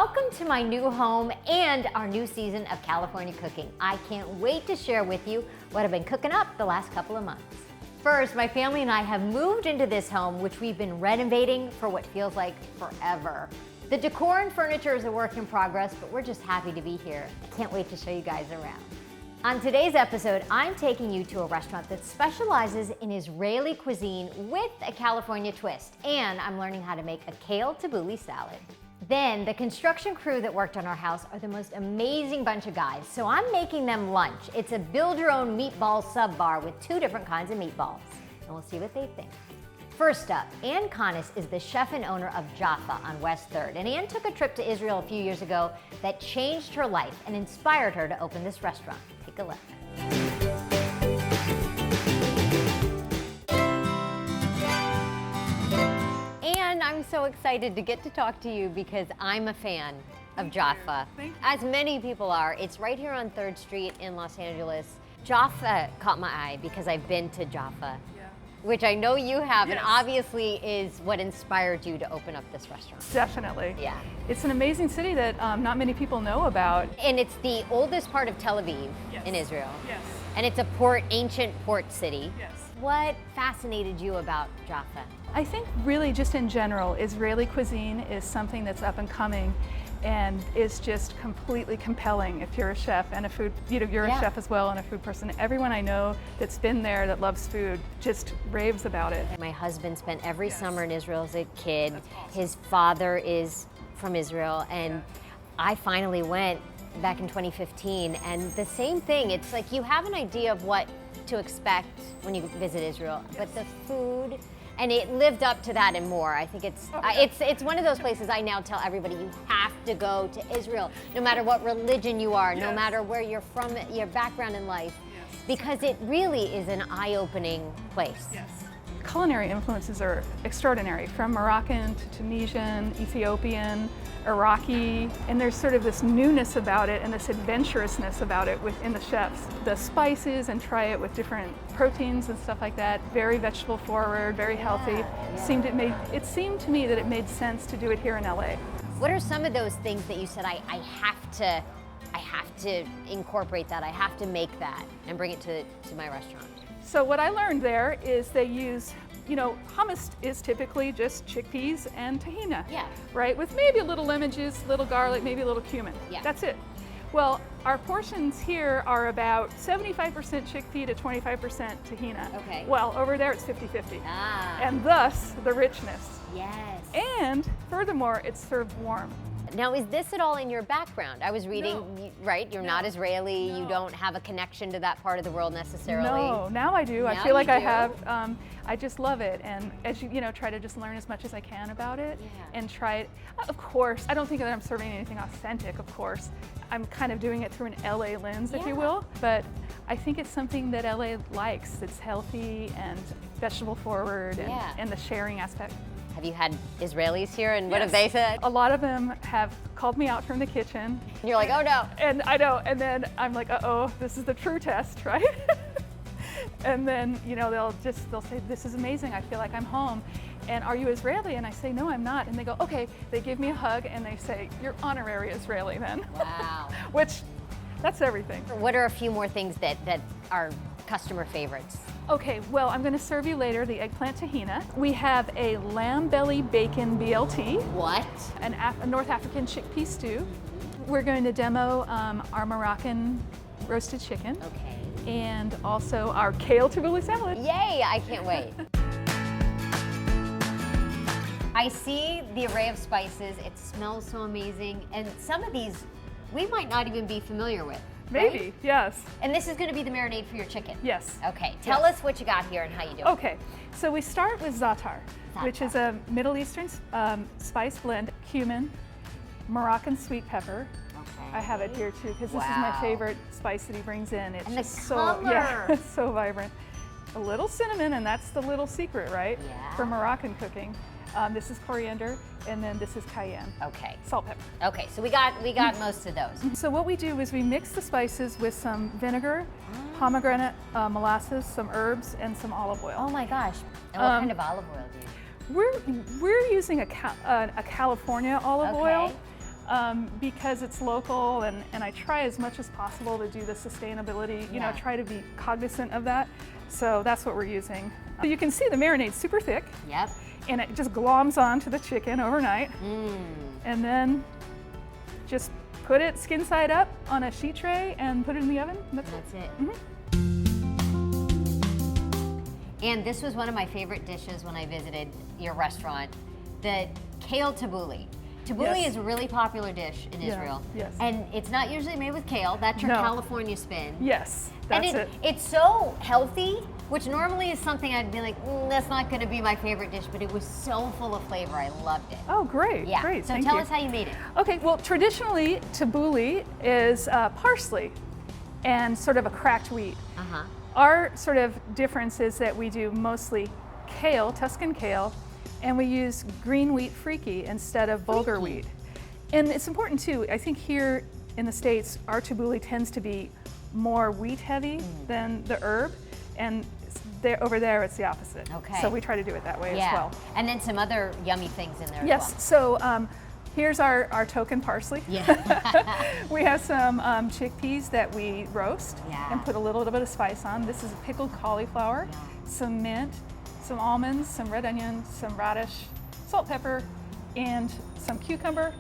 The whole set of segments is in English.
Welcome to my new home and our new season of California cooking. I can't wait to share with you what I've been cooking up the last couple of months. First, my family and I have moved into this home, which we've been renovating for what feels like forever. The decor and furniture is a work in progress, but we're just happy to be here. I can't wait to show you guys around. On today's episode, I'm taking you to a restaurant that specializes in Israeli cuisine with a California twist, and I'm learning how to make a kale tabbouleh salad. Then, the construction crew that worked on our house are the most amazing bunch of guys, so I'm making them lunch. It's a build-your-own meatball sub-bar with 2 different kinds of meatballs, and we'll see what they think. First up, Ann Connis is the chef and owner of Jaffa on West 3rd, and Ann took a trip to Israel a few years ago that changed her life and inspired her to open this restaurant. Take a look. And I'm so excited to get to talk to you because I'm a fan of Jaffa. As many people are. It's right here on 3rd Street in Los Angeles. Jaffa caught my eye because I've been to Jaffa, which I know you have, and obviously is what inspired you to open up this restaurant. Definitely. Yeah. It's an amazing city that not many people know about. And it's the oldest part of Tel Aviv in Israel. Yes. And it's a ancient port city. Yes. What fascinated you about Jaffa? I think really just in general, Israeli cuisine is something that's up and coming and is just completely compelling if you're a chef and a food, you're a chef as well and a food person. Everyone I know that's been there that loves food just raves about it. My husband spent every summer in Israel as a kid. His father is from Israel, and I finally went back in 2015, and the same thing. It's like you have an idea of what to expect when you visit Israel, but the food, and it lived up to that and more. I think it's one of those places I now tell everybody you have to go to Israel, no matter what religion you are, no matter where you're from, your background in life, because it really is an eye-opening place. Culinary influences are extraordinary, from Moroccan to Tunisian, Ethiopian, Iraqi, and there's sort of this newness about it and this adventurousness about it within the chefs. The spices and try it with different proteins and stuff like that. Very vegetable forward, very healthy. It seemed to me that it made sense to do it here in LA. What are some of those things that you said I have to incorporate that, I have to make that and bring it to my restaurant? So what I learned there is they use, hummus is typically just chickpeas and tahina, right? With maybe a little lemon juice, a little garlic, maybe a little cumin. That's it. Well, our portions here are about 75% chickpea to 25% tahina. Okay. Well, over there it's 50-50. And thus the richness. Yes. And furthermore, it's served warm. Now, is this at all in your background? I was reading, right? You're not Israeli. You don't have a connection to that part of the world necessarily. No, now I do. I feel like I have. I just love it, and as you try to just learn as much as I can about it, and try it. Of course, I don't think that I'm serving anything authentic. Of course, I'm kind of doing it through an LA lens, if you will. But I think it's something that LA likes. It's healthy and vegetable forward, and the sharing aspect. Have you had Israelis here, and what have they said? A lot of them have called me out from the kitchen. And you're like, oh no. And I know, and then I'm like, uh-oh, this is the true test, right? And then, they'll say, this is amazing, I feel like I'm home. And are you Israeli? And I say, no, I'm not. And they go, okay. They give me a hug and they say, you're honorary Israeli then. Wow. Which, that's everything. What are a few more things that are customer favorites? Okay, well, I'm going to serve you later the eggplant tahina. We have a lamb belly bacon BLT. What? A North African chickpea stew. We're going to demo our Moroccan roasted chicken. Okay. And also our kale tabbouleh salad. Yay, I can't wait. I see the array of spices. It smells so amazing. And some of these we might not even be familiar with. Maybe, right? yes. And this is going to be the marinade for your chicken? Yes. Okay, tell us what you got here and how you do it. Okay, so we start with za'atar, which is a Middle Eastern spice blend. Cumin, Moroccan sweet pepper. Okay. I have it here too because this is my favorite spice that he brings in. It's and just the color. it's so vibrant. A little cinnamon, and that's the little secret, right? Yeah. For Moroccan cooking. This is coriander, and then this is cayenne. Okay. Salt, pepper. Okay, so we got most of those. So what we do is we mix the spices with some vinegar, pomegranate molasses, some herbs, and some olive oil. Oh my gosh. And what kind of olive oil do you use? We're using a California olive oil. because it's local, and I try as much as possible to do the sustainability, you know, try to be cognizant of that. So that's what we're using. So you can see the marinade's super thick. Yep. And it just gloms onto the chicken overnight. And then just put it skin side up on a sheet tray and put it in the oven. That's it. And this was one of my favorite dishes when I visited your restaurant, the kale tabbouleh. Tabbouleh is a really popular dish in Israel. Yes. And it's not usually made with kale. That's your California spin. Yes, that's and it's so healthy, which normally is something I'd be like, that's not going to be my favorite dish, but it was so full of flavor. I loved it. Oh, great. Yeah. Great. So Thank tell you. us how you made it. Okay, well, traditionally, tabbouleh is parsley and sort of a cracked wheat. Our sort of difference is that we do mostly kale, Tuscan kale, and we use green wheat freaky instead of bulgur wheat. And it's important too, I think here in the States, our tabbouleh tends to be more wheat heavy than the herb, and over there it's the opposite. Okay. So we try to do it that way as well. And then some other yummy things in there as Yes, well. so here's our token parsley. Yeah. We have some chickpeas that we roast and put a little bit of spice on. This is pickled cauliflower, some mint, some almonds, some red onion, some radish, salt, pepper, and some cucumber.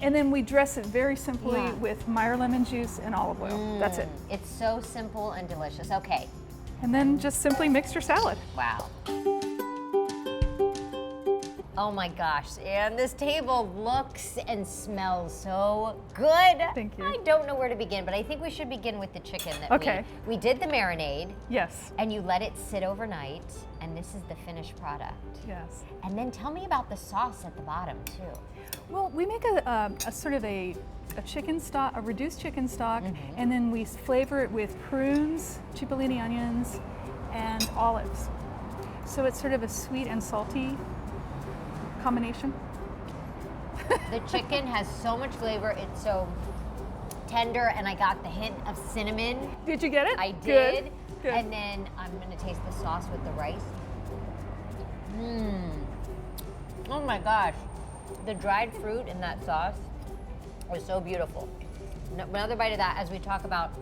And then we dress it very simply with Meyer lemon juice and olive oil. That's it. It's so simple and delicious. Okay. And then just simply mix your salad. Wow. Oh my gosh, and this table looks and smells so good. Thank you. I don't know where to begin, but I think we should begin with the chicken that we did the marinade. Yes. And you let it sit overnight, and this is the finished product. Yes. And then tell me about the sauce at the bottom too. Well, we make a sort of a chicken stock, a reduced chicken stock, and then we flavor it with prunes, cipollini onions, and olives. So it's sort of a sweet and salty combination. The chicken has so much flavor. It's so tender, and I got the hint of cinnamon. Did you get it? I did. Good. And then I'm gonna taste the sauce with the rice. Oh my gosh. The dried fruit in that sauce was so beautiful. Another bite of that as we talk about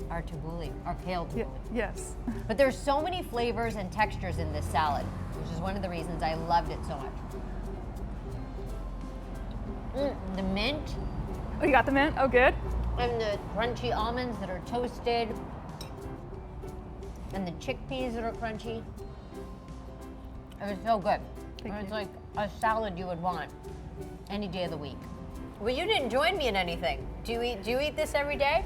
our tabbouleh, our kale tabbouleh. Yes. But there's so many flavors and textures in this salad, which is one of the reasons I loved it so much. The mint. Oh, you got the mint? Oh, good. And the crunchy almonds that are toasted. And the chickpeas that are crunchy. It was so good. It's like a salad you would want any day of the week. Well, you didn't join me in anything. Do you eat this every day?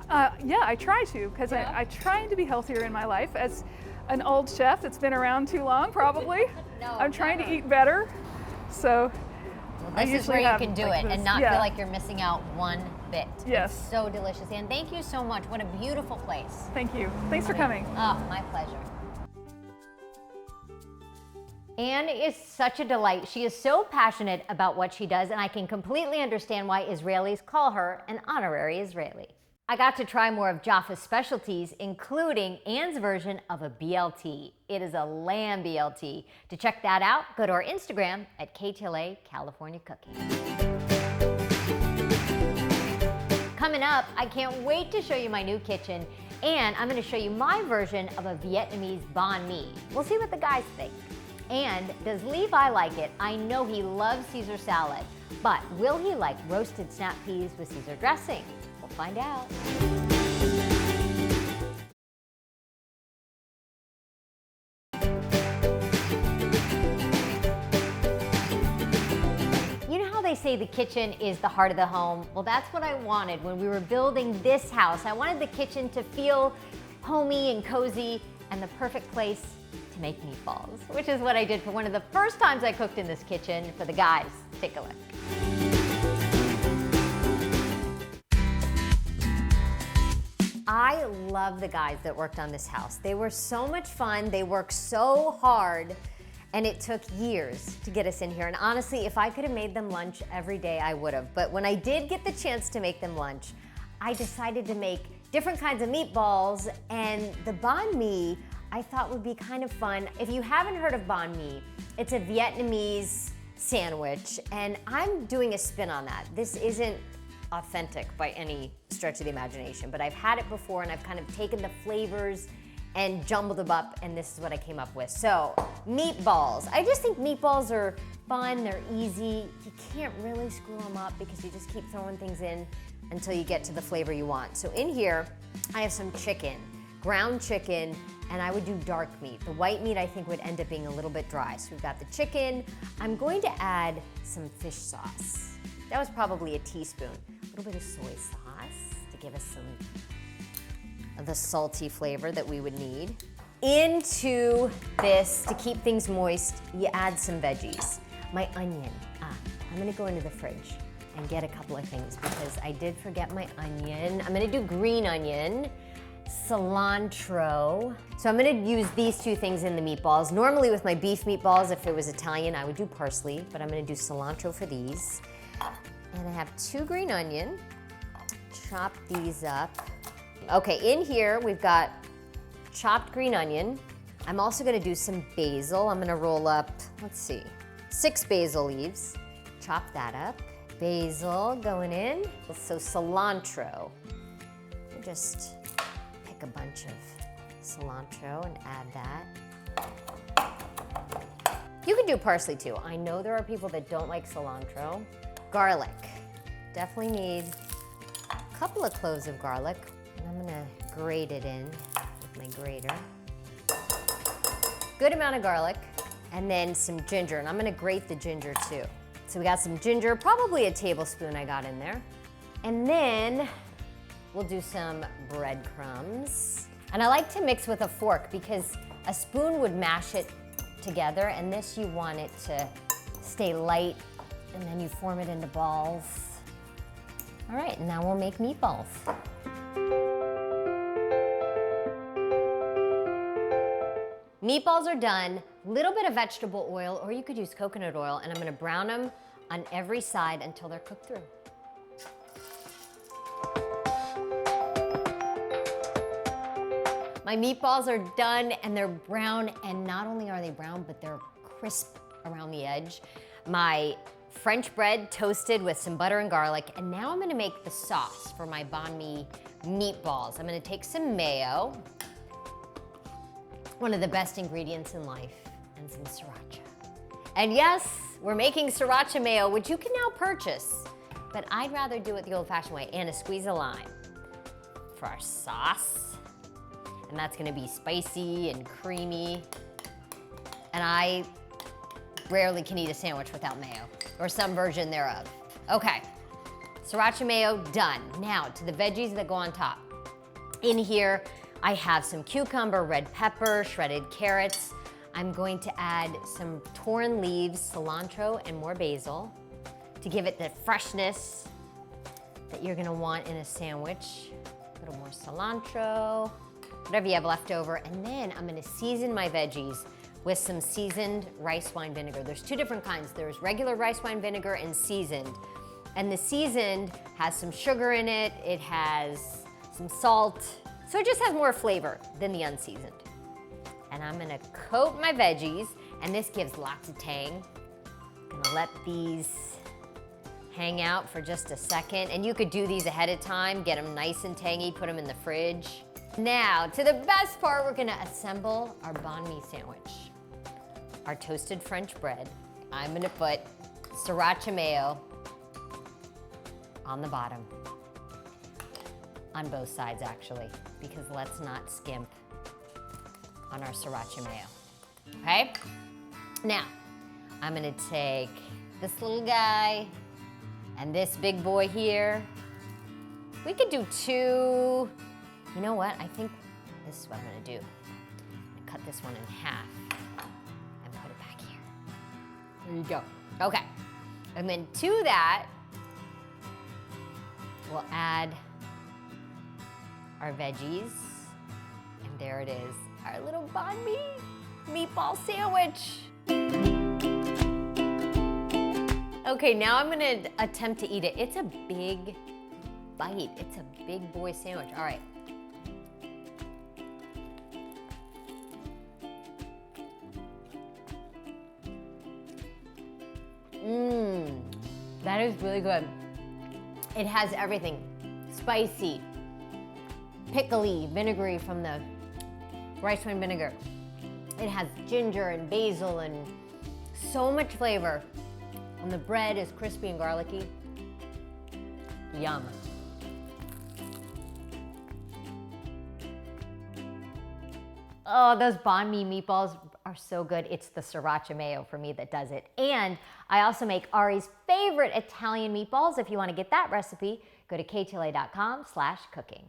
Yeah, I try to, because I try to be healthier in my life. As an old chef that's been around too long, probably. I'm trying to eat better. So this is where you can do it and not feel like you're missing out one bit. Yes. It's so delicious. And thank you so much. What a beautiful place. Thank you. Thanks for coming. Oh, my pleasure. Anne is such a delight. She is so passionate about what she does, and I can completely understand why Israelis call her an honorary Israeli. I got to try more of Jaffa's specialties, including Anne's version of a BLT. It is a lamb BLT. To check that out, go to our Instagram at KTLA California Cooking. Coming up, I can't wait to show you my new kitchen, and I'm going to show you my version of a Vietnamese banh mi. We'll see what the guys think. And does Levi like it? I know he loves Caesar salad, but will he like roasted snap peas with Caesar dressing? We'll find out. You know how they say the kitchen is the heart of the home? Well, that's what I wanted when we were building this house. I wanted the kitchen to feel homey and cozy and the perfect place to make meatballs, which is what I did for one of the first times I cooked in this kitchen for the guys. Take a look. I love the guys that worked on this house. They were so much fun. They worked so hard, and it took years to get us in here. And honestly, if I could have made them lunch every day, I would have. But when I did get the chance to make them lunch, I decided to make different kinds of meatballs, and the banh mi I thought would be kind of fun. If you haven't heard of banh mi, it's a Vietnamese sandwich, and I'm doing a spin on that. This isn't authentic by any stretch of the imagination, but I've had it before and I've kind of taken the flavors and jumbled them up, and this is what I came up with. So, meatballs. I just think meatballs are fun, they're easy. You can't really screw them up because you just keep throwing things in until you get to the flavor you want. So in here, I have some chicken, ground chicken, and I would do dark meat. The white meat I think would end up being a little bit dry. So we've got the chicken. I'm going to add some fish sauce. That was probably a teaspoon. A little bit of soy sauce to give us some of the salty flavor that we would need. Into this, to keep things moist, you add some veggies. My onion. I'm gonna go into the fridge and get a couple of things because I did forget my onion. I'm gonna do green onion, cilantro. So I'm gonna use these two things in the meatballs. Normally with my beef meatballs, if it was Italian, I would do parsley, but I'm gonna do cilantro for these. And I have 2 green onion. Chop these up. Okay, in here we've got chopped green onion. I'm also gonna do some basil. I'm gonna roll up, let's see, 6 basil leaves. Chop that up. Basil going in. So cilantro. We'll just pick a bunch of cilantro and add that. You can do parsley too. I know there are people that don't like cilantro. Garlic. Definitely need a couple of cloves of garlic. And I'm gonna grate it in with my grater. Good amount of garlic. And then some ginger, and I'm gonna grate the ginger too. So we got some ginger, probably a tablespoon I got in there. And then we'll do some breadcrumbs. And I like to mix with a fork because a spoon would mash it together, and this you want it to stay light, and then you form it into balls. All right, now we'll make meatballs. Meatballs are done. Little bit of vegetable oil, or you could use coconut oil, and I'm gonna brown them on every side until they're cooked through. My meatballs are done and they're brown, and not only are they brown, but they're crisp around the edge. My French bread toasted with some butter and garlic, and now I'm gonna make the sauce for my banh mi meatballs. I'm gonna take some mayo, one of the best ingredients in life, and some sriracha. And yes, we're making sriracha mayo, which you can now purchase, but I'd rather do it the old-fashioned way, and a squeeze of lime for our sauce. And that's gonna be spicy and creamy. And I rarely can eat a sandwich without mayo, or some version thereof. Okay, sriracha mayo, done. Now to the veggies that go on top. In here, I have some cucumber, red pepper, shredded carrots. I'm going to add some torn leaves, cilantro, and more basil to give it the freshness that you're gonna want in a sandwich. A little more cilantro, whatever you have left over. And then I'm gonna season my veggies with some seasoned rice wine vinegar. There's 2 different kinds. There's regular rice wine vinegar and seasoned. And the seasoned has some sugar in it, it has some salt, so it just has more flavor than the unseasoned. And I'm gonna coat my veggies, and this gives lots of tang. I'm gonna let these hang out for just a second, and you could do these ahead of time, get them nice and tangy, put them in the fridge. Now, to the best part, we're gonna assemble our banh mi sandwich. Our toasted French bread. I'm gonna put sriracha mayo on the bottom. On both sides, actually, because let's not skimp on our sriracha mayo, okay? Now, I'm gonna take this little guy and this big boy here. We could do 2. You know what? I think this is what I'm gonna do. I'm gonna cut this one in half and put it back here. There you go. Okay. And then to that, we'll add our veggies. And there it is, our little banh mi meatball sandwich. Okay, now I'm gonna attempt to eat it. It's a big bite. It's a big boy sandwich. All right. That is really good. It has everything. Spicy, pickly, vinegary from the rice wine vinegar. It has ginger and basil and so much flavor. And the bread is crispy and garlicky. Yum. Oh, those banh mi meatballs are so good. It's the sriracha mayo for me that does it. And I also make Ari's favorite Italian meatballs. If you want to get that recipe, go to ktla.com/cooking.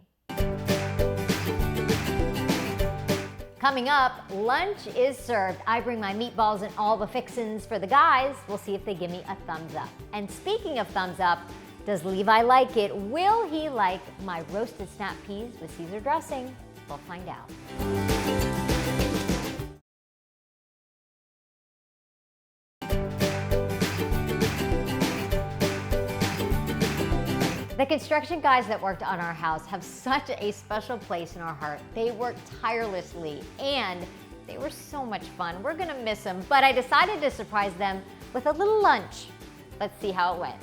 Coming up, lunch is served. I bring my meatballs and all the fixins for the guys. We'll see if they give me a thumbs up. And speaking of thumbs up, does Levi like it? Will he like my roasted snap peas with Caesar dressing? We'll find out. The construction guys that worked on our house have such a special place in our heart. They worked tirelessly and they were so much fun. We're gonna miss them, but I decided to surprise them with a little lunch. Let's see how it went.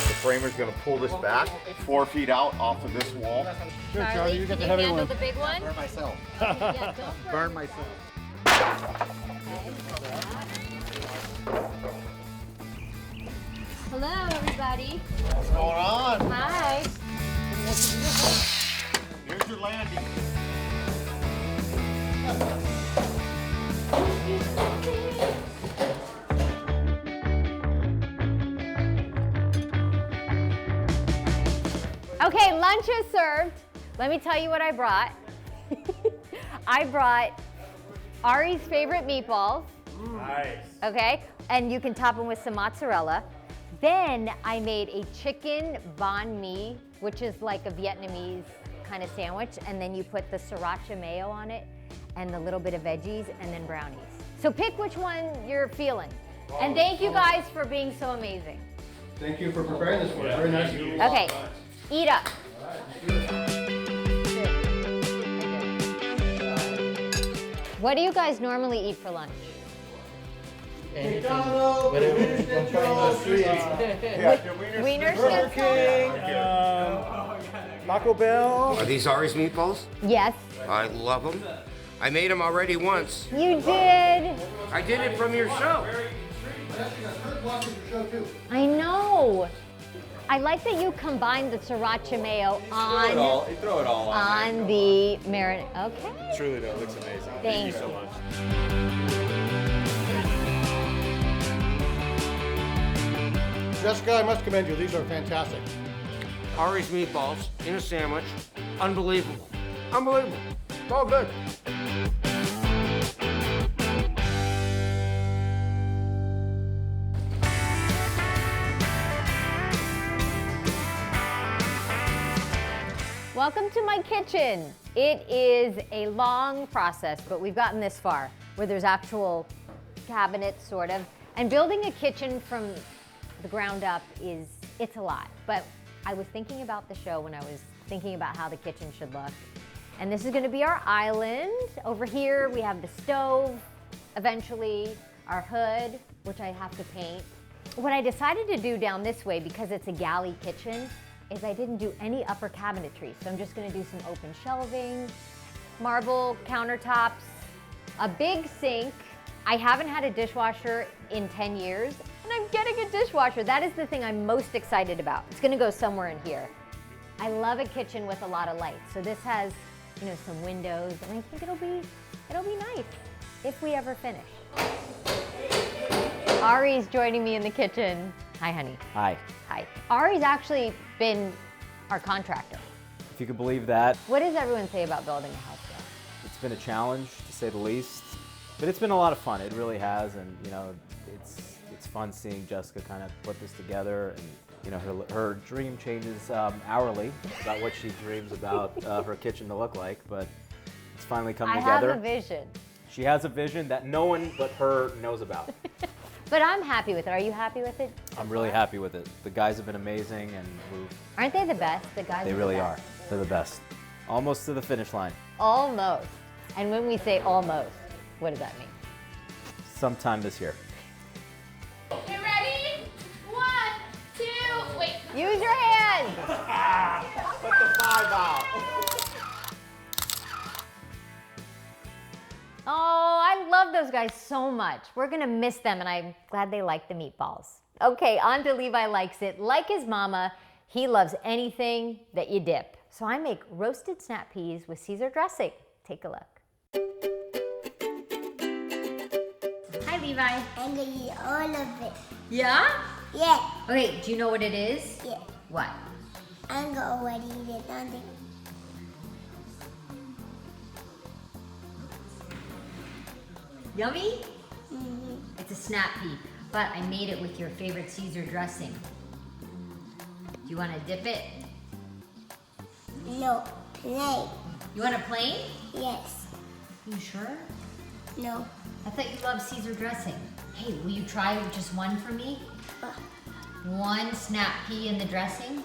The framer's gonna pull this back 4 feet out off of this wall. Sure, Charlie, you get the heavy one. The big one? Burn myself. Yeah, Burn myself. Hello, everybody. What's going on? Hi. Here's your landing. Okay, lunch is served. Let me tell you what I brought. I brought Ari's favorite meatballs. Nice. Okay, and you can top them with some mozzarella. Then I made a chicken banh mi, which is like a Vietnamese kind of sandwich, and then you put the sriracha mayo on it and a little bit of veggies and then brownies. So pick which one you're feeling. And thank you guys for being so amazing. Thank you for preparing this for us. Very nice of you. Okay, eat up. What do you guys normally eat for lunch? McDonald's, Wiener Schnitzel? Taco Bell. Are these Ari's meatballs? Yes. I love them. I made them already once. You did. I did it from your show. I know. I like that you combine the sriracha mayo on You throw it all on. the marinade. Okay. Truly though, it looks amazing. Thank you so you. much. Jessica, I must commend you. These are fantastic. Ari's meatballs in a sandwich. Unbelievable. Unbelievable. It's all good. Welcome to my kitchen. It is a long process, but we've gotten this far, where there's actual cabinets, sort of. And building a kitchen from the ground up it's a lot. But I was thinking about the show when I was thinking about how the kitchen should look. And this is gonna be our island. Over here, we have the stove, eventually our hood, which I have to paint. What I decided to do down this way, because it's a galley kitchen, is I didn't do any upper cabinetry. So I'm just gonna do some open shelving, marble countertops, a big sink. I haven't had a dishwasher in 10 years, and I'm getting a dishwasher. That is the thing I'm most excited about. It's gonna go somewhere in here. I love a kitchen with a lot of light. So this has, some windows, and I think it'll be nice if we ever finish. Ari's joining me in the kitchen. Hi, honey. Hi. Hi. Ari's actually been our contractor. If you could believe that, What does everyone say about building a house here? it's been a challenge to say the least, but it's been a lot of fun. It really has, and it's fun seeing Jessica kind of put this together, and her dream changes hourly about what she dreams about her kitchen to look like, but it's finally come together. I have a vision. She has a vision that no one but her knows about. But I'm happy with it. Are you happy with it? I'm really happy with it. The guys have been amazing, and Aren't they the best? The guys they the really best. are. They're the best. Almost to the finish line. Almost. And when we say almost, what does that mean? Sometime this year. You ready? 1, 2, wait. Use your hands. Put the 5 out. Oh, I love those guys so much. We're gonna miss them, and I'm glad they like the meatballs. Okay, on to Levi Likes It. Like his mama, he loves anything that you dip. So I make roasted snap peas with Caesar dressing. Take a look. Hi, Levi. I'm gonna eat all of it. Yeah? Yeah, Okay, do you know what it is? yeah. What? I'm gonna already eat it. Nothing. Yummy? It's a snap pea, but I made it with your favorite Caesar dressing. Do you want to dip it? No, play. You want a plain? Yes. You sure? No. I thought you loved Caesar dressing. Hey, will you try just one for me? One snap pea in the dressing?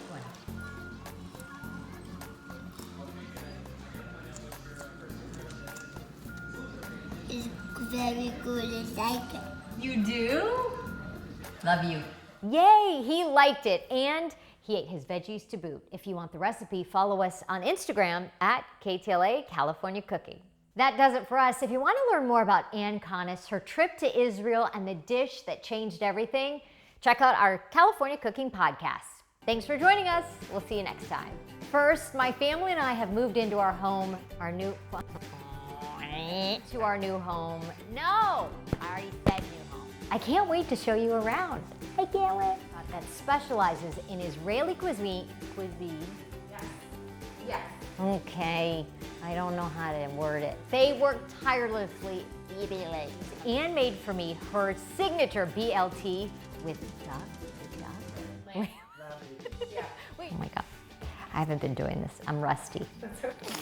It's very good. I like it. You do? Love you. Yay, he liked it, and he ate his veggies to boot. If you want the recipe, follow us on Instagram at KTLA California Cooking. That does it for us. If you want to learn more about Ann Connis, her trip to Israel, and the dish that changed everything, check out our California Cooking podcast. Thanks for joining us. We'll see you next time. First, my family and I have moved into our home, to our new home. No, I already said new home. I can't wait to show you around. I can't wait. That specializes in Israeli cuisine. Yes. Okay, I don't know how to word it. They worked tirelessly. Anne made for me her signature BLT with duck. Wait. Oh my God, I haven't been doing this. I'm rusty. That's okay.